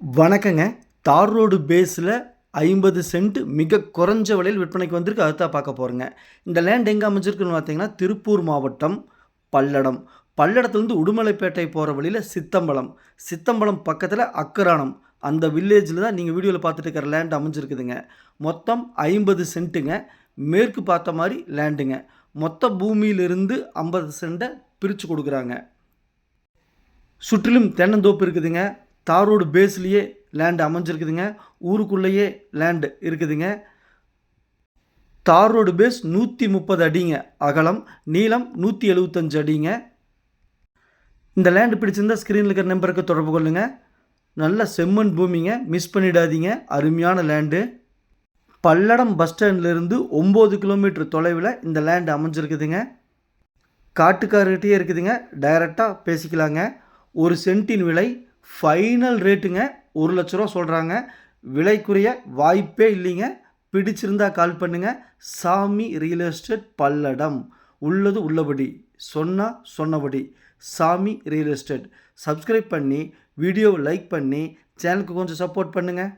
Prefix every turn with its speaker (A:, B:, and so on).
A: வணக்கங்க. தார் ரோடு பேஸில் 50 சென்ட் மிக குறைஞ்ச விலையில் விற்பனைக்கு வந்திருக்கு. அதுதான் பார்க்க போறோங்க. இந்த லேண்ட் எங்கே அமைஞ்சிருக்குன்னு பார்த்தீங்கன்னா, திருப்பூர் மாவட்டம் பல்லடம். பல்லடத்துலேருந்து உடுமலைப்பேட்டை போகிற வழியில சித்தம்பலம். சித்தம்பலம் பக்கத்தில் அக்கரானம். அந்த வில்லேஜில் தான் நீங்கள் வீடியோவில் பார்த்துட்டு இருக்கிற லேண்ட் அமைஞ்சிருக்குதுங்க. மொத்தம் 50 சென்ட்டுங்க. மேற்கு பார்த்த மாதிரி லேண்டுங்க. மொத்த பூமியிலிருந்து 50 சென்ட்டை பிரித்து கொடுக்குறாங்க. சுற்றிலும் தென்னந்தோப்பு இருக்குதுங்க. தார் ரோடு பேஸ்லேயே லேண்ட் அமைஞ்சிருக்குதுங்க. ஊருக்குள்ளேயே லேண்டு இருக்குதுங்க. தார் ரோடு பேஸ் 130 அடிங்க அகலம், நீளம் 175 அடிங்க. இந்த லேண்டு பிடிச்சிருந்தா ஸ்க்ரீனில் இருக்கிற நம்பருக்கு தொடர்பு கொள்ளுங்க. நல்ல செம்மண் பூமிங்க, மிஸ் பண்ணிடாதீங்க. அருமையான லேண்டு. பல்லடம் பஸ் ஸ்டாண்ட்லேருந்து 9 கிலோமீட்டர் தொலைவில் இந்த லேண்டு அமைஞ்சிருக்குதுங்க. காட்டுக்காரர்கிட்டயே இருக்குதுங்க. டைரெக்டாக பேசிக்கலாங்க. ஒரு சென்ட்டின் விலை ஃபைனல் ரேட்டுங்க 1,00,000 ரூபா சொல்கிறாங்க. விலைக்குரிய வாய்ப்பே இல்லைங்க. பிடிச்சிருந்தா கால் பண்ணுங்கள். சாமி ரியல் எஸ்டேட் பல்லடம். உள்ளது உள்ளபடி, சொன்னபடி. சாமி ரியல் எஸ்டேட். சப்ஸ்கிரைப் பண்ணி வீடியோவை லைக் பண்ணி சேனலுக்கு கொஞ்சம் சப்போர்ட் பண்ணுங்கள்.